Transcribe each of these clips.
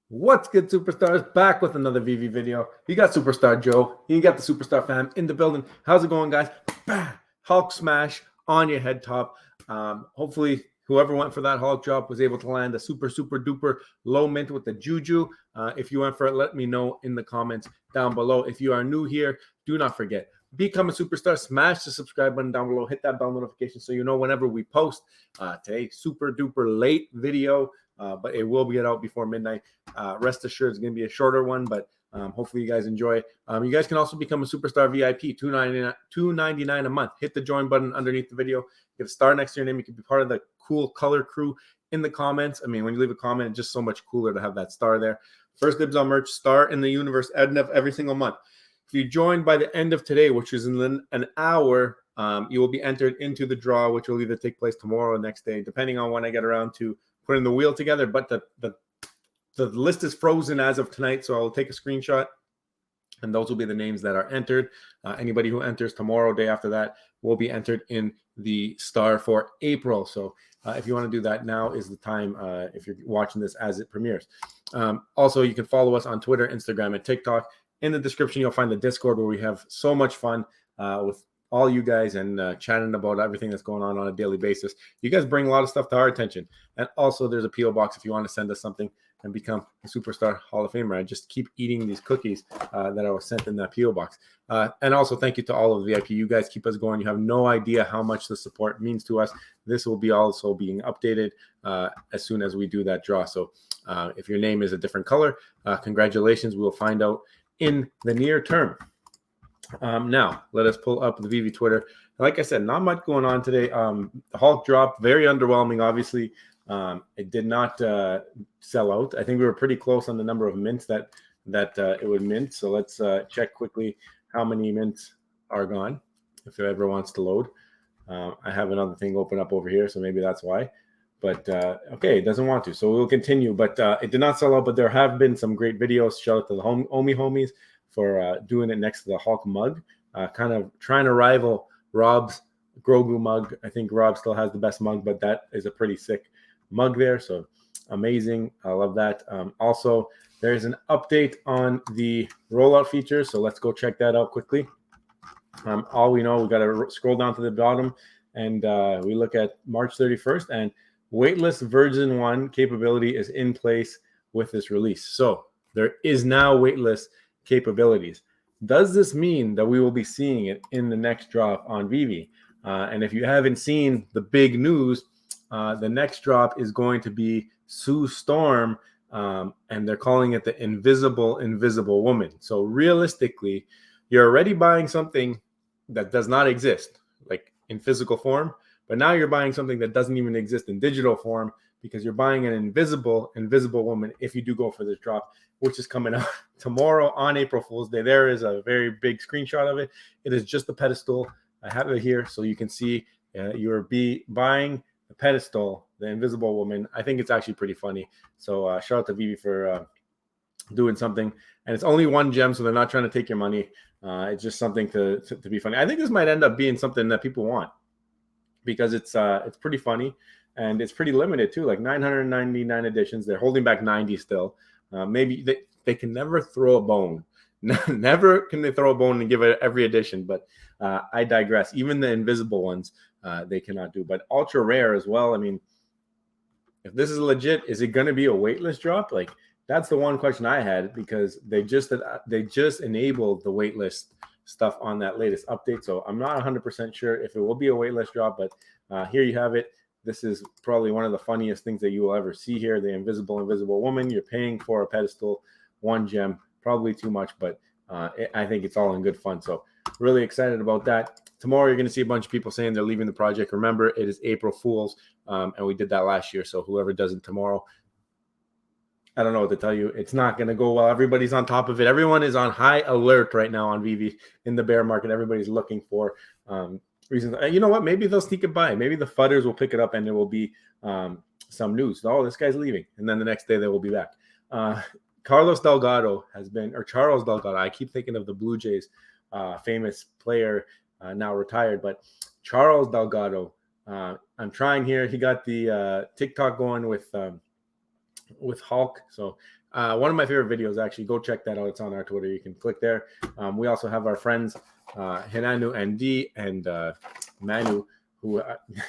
What's good, superstars? Back with another VV video. You got Superstar Joe. You got the Superstar fam in the building. How's it going, guys? Bah! Hulk smash on your head top. Hopefully, whoever went for that Hulk drop was able to land a super duper low mint with the Juju. If you went for it, let me know in the comments down below. If you are new here, do not forget, become a superstar. Smash the subscribe button down below. Hit that bell notification so you know whenever we post. Today, super duper late video, but it will get out before midnight. Rest assured, it's going to be a shorter one, but hopefully you guys enjoy. You guys can also become a superstar VIP, $2.99 a month. Hit the join button underneath the video. Get a star next to your name. You can be part of the cool color crew in the comments. I mean, when you leave a comment, it's just so much cooler to have that star there. First dibs on merch, star in the universe, end of every single month. If you join by the end of today, which is in an hour, you will be entered into the draw, which will either take place tomorrow or next day, depending on when I get around to putting the wheel together. But the list is frozen as of tonight, so I'll take a screenshot, and those will be the names that are entered. Anybody who enters tomorrow, day after that, will be entered in the star for April. So if you want to do that, now is the time if you're watching this as it premieres. Also, you can follow us on Twitter, Instagram, and TikTok. In the description, you'll find the Discord where we have so much fun with all you guys and chatting about everything that's going on a daily basis. You guys bring a lot of stuff to our attention. And also, there's a P.O. box if you want to send us something and become a Superstar Hall of Famer. I just keep eating these cookies that I was sent in that P.O. box. And also, thank you to all of the VIP. You guys keep us going. You have no idea how much the support means to us. This will be also being updated as soon as we do that draw. So if your name is a different color, congratulations. We will find out in the near term. Now, let us pull up the VV Twitter. Like I said, not much going on today. The Hulk drop, very underwhelming, obviously. It did not sell out. I think we were pretty close on the number of mints that it would mint. So let's check quickly how many mints are gone, if it ever wants to load. I have another thing open up over here, so maybe that's why. But okay, it doesn't want to, so we'll continue. But it did not sell out, but there have been some great videos. Shout out to the Omi homies for doing it next to the Hulk mug, kind of trying to rival Rob's Grogu mug. I think Rob still has the best mug, but that is a pretty sick mug there. So amazing. I love that. Also, there's an update on the rollout feature. So let's go check that out quickly. All we know, we got to scroll down to the bottom and we look at March 31st, and waitlist version 1 capability is in place with this release. So there is now waitlist capabilities. Does this mean that we will be seeing it in the next drop on Veve? And if you haven't seen the big news, the next drop is going to be Sue Storm, and they're calling it the Invisible Woman. So realistically, you're already buying something that does not exist, like in physical form, but now you're buying something that doesn't even exist in digital form because you're buying an invisible woman if you do go for this drop, which is coming out tomorrow on April Fool's Day. There is a very big screenshot of it. It is just a pedestal. I have it here so you can see you're buying the pedestal, the Invisible Woman. I think it's actually pretty funny. So shout out to Veve for doing something. And it's only 1 gem, so they're not trying to take your money. It's just something to be funny. I think this might end up being something that people want because it's pretty funny and it's pretty limited too, like 999 editions. They're holding back 90 still. Maybe they can never throw a bone. Never can they throw a bone and give it every edition, but I digress. Even the invisible ones, they cannot do. But ultra rare as well. I mean, if this is legit, is it going to be a waitlist drop? Like, that's the one question I had because they just enabled the waitlist stuff on that latest update. So I'm not 100% sure if it will be a waitlist drop, but here you have it. This is probably one of the funniest things that you will ever see here. The Invisible Woman. You're paying for a pedestal, 1 gem, probably too much, but I think it's all in good fun. So really excited about that. Tomorrow, you're going to see a bunch of people saying they're leaving the project. Remember, it is April Fool's, and we did that last year. So whoever does it tomorrow, I don't know what to tell you. It's not going to go well. Everybody's on top of it. Everyone is on high alert right now on Veve in the bear market. Everybody's looking for reasons. You know what? Maybe they'll sneak it by. Maybe the fudders will pick it up and there will be some news. Oh, this guy's leaving. And then the next day they will be back. Charles Delgado, I keep thinking of the Blue Jays famous player, now retired, but Charles Delgado, I'm trying here. He got the TikTok going with with Hulk. So one of my favorite videos, actually, go check that out. It's on our Twitter. You can click there. We also have our friends Hinanu and D and Manu, who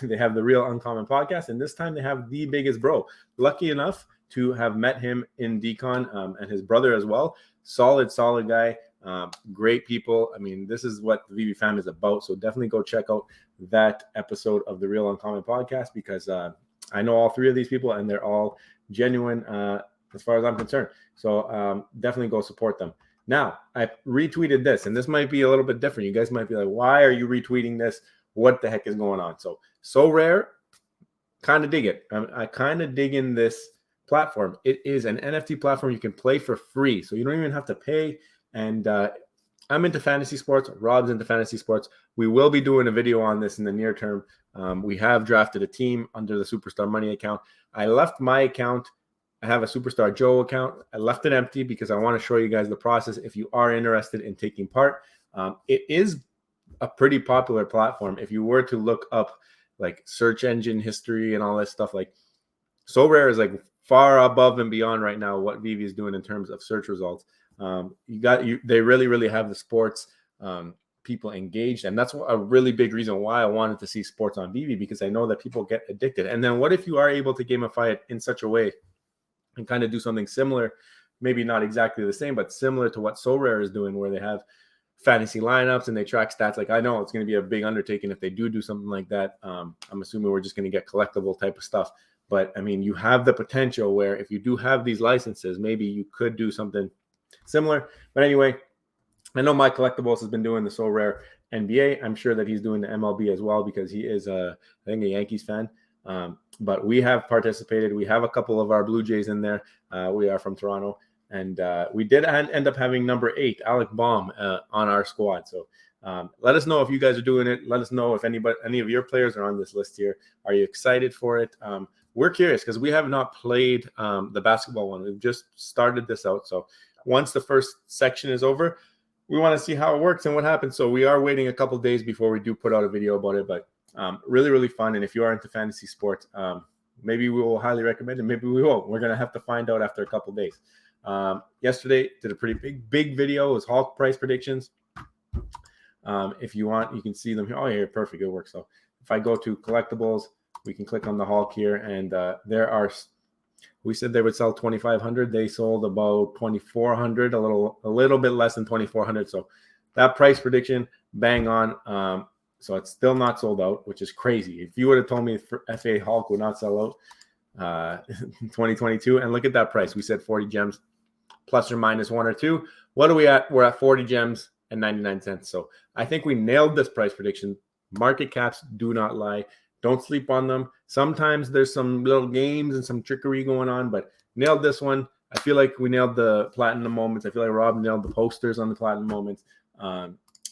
they have the Real Uncommon podcast, and this time they have the biggest bro. Lucky enough to have met him in Decon, and his brother as well. Solid guy. Great people. I mean, this is what the VV fam is about. So definitely go check out that episode of the Real Uncommon podcast, because I know all three of these people and they're all genuine as far as I'm concerned. So definitely go support them. Now, I retweeted this, and this might be a little bit different. You guys might be like, why are you retweeting this? What the heck is going on? So rare, kind of dig it. I kind of dig in this platform. It is an NFT platform you can play for free, so you don't even have to pay. And I'm into fantasy sports. Rob's into fantasy sports. We will be doing a video on this in the near term. We have drafted a team under the Superstar Money account. I left my account. I have a Superstar Joe account. I left it empty because I want to show you guys the process if you are interested in taking part. It is a pretty popular platform. If you were to look up like search engine history and all this stuff, like SoRare is like far above and beyond right now what Veve is doing in terms of search results. They really have the sports people engaged, and that's a really big reason why I wanted to see sports on Veve, because I know that people get addicted. And then what if you are able to gamify it in such a way and kind of do something similar, maybe not exactly the same, but similar to what SoRare is doing, where they have fantasy lineups and they track stats. Like, I know it's going to be a big undertaking if they do something like that. I'm assuming we're just going to get collectible type of stuff. But I mean, you have the potential where if you do have these licenses, maybe you could do something similar. But anyway, I know my Collectibles has been doing the SoRare NBA. I'm sure that he's doing the MLB as well, because he is I think a Yankees fan. But we have participated. We have a couple of our Blue Jays in there. We are from Toronto, and we did end up having number 8, Alec Baum, on our squad. So let us know if you guys are doing it. Let us know if any of your players are on this list here. Are you excited for it? We're curious because we have not played the basketball one. We've just started this out. So once the first section is over, we want to see how it works and what happens. So we are waiting a couple of days before we do put out a video about it. But really fun. And if you are into fantasy sports, maybe we will highly recommend it. Maybe we won't. We're going to have to find out after a couple of days. Yesterday, did a pretty big video. It was Hulk price predictions. If you want, you can see them here. Oh, yeah, perfect. It works. So if I go to collectibles, we can click on the Hulk here. And there are, we said they would sell 2,500. They sold about 2,400, a little bit less than 2,400. So that price prediction, bang on. So it's still not sold out, which is crazy. If you would have told me FA Hulk would not sell out 2022, and look at that price. We said 40 gems plus or minus 1 or 2. What are we at? We're at 40 gems and 99 cents. So I think we nailed this price prediction. Market caps do not lie. Don't sleep on them. Sometimes there's some little games and some trickery going on, but nailed this one. I feel like we nailed the platinum moments. I feel like Rob nailed the posters on the platinum moments.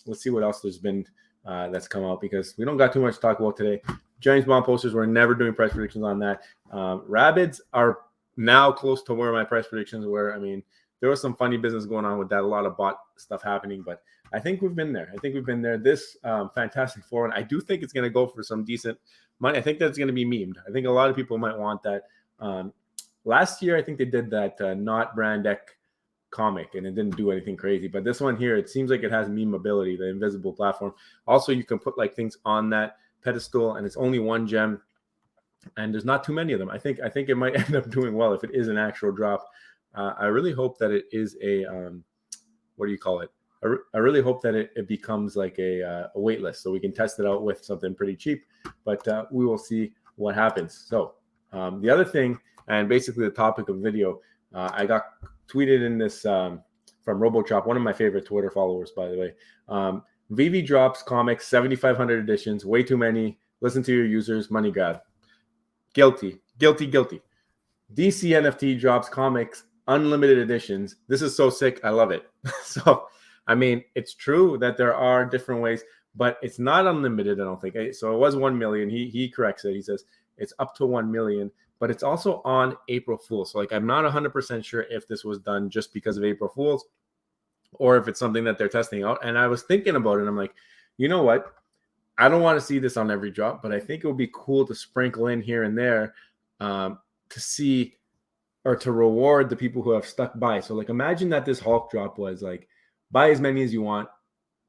Let's see what else there's been that's come out, because we don't got too much to talk about today. James Bond posters, we're never doing price predictions on that. Rabbids are now close to where my price predictions were. I mean, there was some funny business going on with that, a lot of bot stuff happening, but I think we've been there. This Fantastic Four, and I do think it's going to go for some decent money. I think that's going to be memed. I think a lot of people might want that. Last year, I think they did that Not Brand Deck comic, and it didn't do anything crazy. But this one here, it seems like it has meme ability, the invisible platform. Also, you can put like things on that pedestal, and it's only 1 gem, and there's not too many of them. I think it might end up doing well if it is an actual drop. I really hope that it is a what do you call it? I really hope that it becomes like a wait list, so we can test it out with something pretty cheap. But we will see what happens. So the other thing, and basically the topic of video, I got tweeted in this from RoboChop, one of my favorite Twitter followers, by the way. Veve drops comics, 7,500 editions, way too many. Listen to your users, money grab. Guilty. DC NFT drops comics, unlimited editions. This is so sick. I love it. So, I mean, it's true that there are different ways, but it's not unlimited, I don't think. So it was 1 million. He corrects it. He says it's up to 1 million, but it's also on April Fool's. So, like, I'm not 100% sure if this was done just because of April Fool's or if it's something that they're testing out. And I was thinking about it. I'm like, you know what? I don't want to see this on every drop, but I think it would be cool to sprinkle in here and there to see or to reward the people who have stuck by. So like imagine that this Hulk drop was like, buy as many as you want.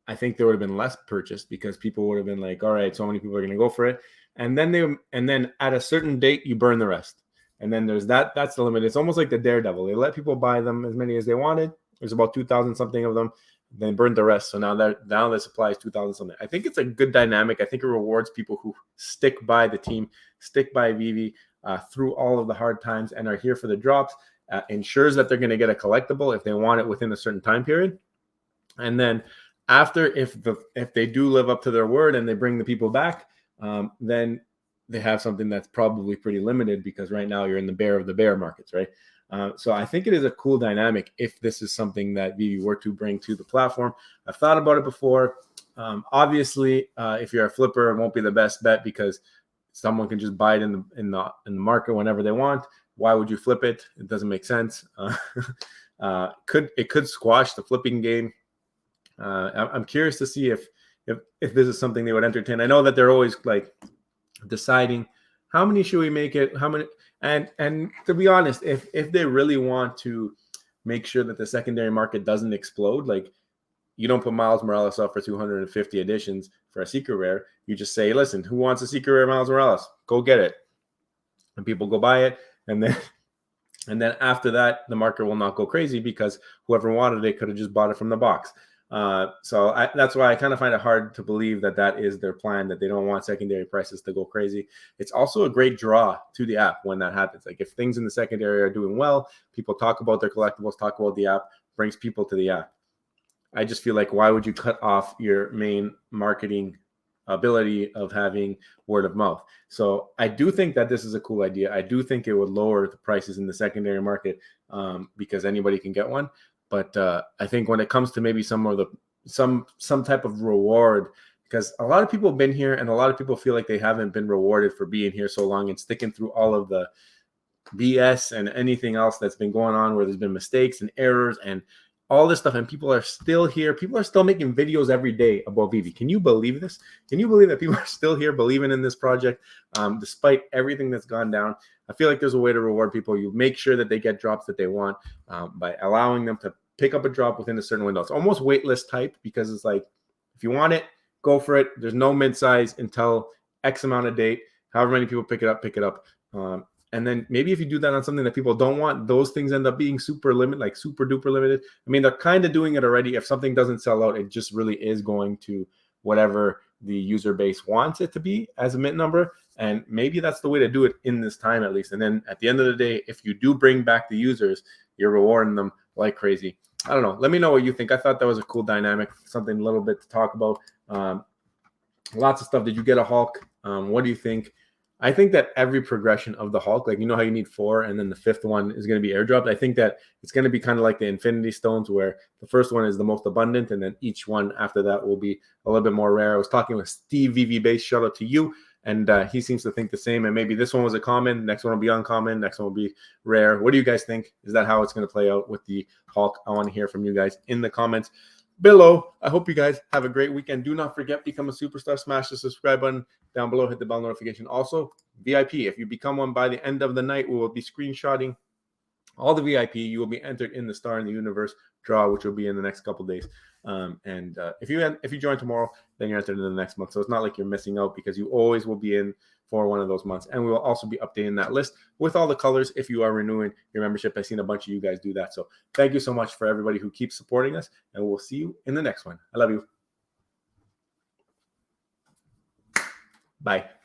I think there would have been less purchased because people would have been like, all right, so many people are going to go for it. And then at a certain date, you burn the rest. And then that's the limit. It's almost like the Daredevil. They let people buy them as many as they wanted. There's about 2,000 something of them. Then burned the rest. So now the supply is 2,000 something. I think it's a good dynamic. I think it rewards people who stick by the team, stick by Veve through all of the hard times and are here for the drops. Ensures that they're going to get a collectible if they want it within a certain time period. And then after, if they do live up to their word and they bring the people back, then they have something that's probably pretty limited because right now you're in the bear of the bear markets, right? So I think it is a cool dynamic if this is something that Veve were to bring to the platform. I've thought about it before. Obviously, if you're a flipper, it won't be the best bet because someone can just buy it in the market whenever they want. Why would you flip it? It doesn't make sense. It could squash the flipping game. I'm curious to see if this is something they would entertain. I know that they're always like deciding how many should we make it, how many, and to be honest, if they really want to make sure that the secondary market doesn't explode, like you don't put Miles Morales up for 250 editions for a secret rare. You just say, listen, who wants a secret rare Miles Morales? Go get it, and people go buy it, and then after that, the market will not go crazy because whoever wanted it could have just bought it from the box. So that's why I kind of find it hard to believe that is their plan, that they don't want secondary prices to go crazy. It's also a great draw to the app when that happens. Like if things in the secondary are doing well, people talk about their collectibles, talk about the app, brings people to the app. I just feel like, why would you cut off your main marketing ability of having word of mouth? So I do think that this is a cool idea. I do think it would lower the prices in the secondary market because anybody can get one. But I think when it comes to maybe some type of reward, because a lot of people have been here and a lot of people feel like they haven't been rewarded for being here so long and sticking through all of the BS and anything else that's been going on where there's been mistakes and errors and all this stuff, and people are still here. People are still making videos every day about Veve. Can you believe this? Can you believe that people are still here believing in this project despite everything that's gone down? I feel like there's a way to reward people. You make sure that they get drops that they want by allowing them to pick up a drop within a certain window. It's almost waitlist type because it's like, if you want it, go for it. There's no mid-size until X amount of date. However many people pick it up. And then maybe if you do that on something that people don't want, those things end up being super duper limited. I mean, they're kind of doing it already. If something doesn't sell out, it just really is going to whatever the user base wants it to be as a mint number. And maybe that's the way to do it in this time, at least. And then at the end of the day, if you do bring back the users, you're rewarding them like crazy. I don't know. Let me know what you think. I thought that was a cool dynamic, something a little bit to talk about. Lots of stuff. Did you get a Hulk? What do you think? I think that every progression of the Hulk, like, you know how you need 4 and then the 5th one is going to be airdropped. I think that it's going to be kind of like the Infinity Stones, where the first one is the most abundant and then each one after that will be a little bit more rare. I was talking with Steve Veve Base, shout out to you, and he seems to think the same. And maybe this one was a common, next one will be uncommon, next one will be rare. What do you guys think? Is that how it's going to play out with the Hulk? I want to hear from you guys in the comments below. I hope you guys have a great weekend. Do not forget, become a superstar. Smash the subscribe button down below. Hit the bell notification. Also, VIP. If you become one by the end of the night, we will be screenshotting all the VIP. You will be entered in the Star in the Universe draw, which will be in the next couple days. If you join tomorrow, then you're entered in the next month. So it's not like you're missing out, because you always will be in for one of those months. And we will also be updating that list with all the colors if you are renewing your membership. I've seen a bunch of you guys do that. So thank you so much for everybody who keeps supporting us, and we'll see you in the next one. I love you. Bye.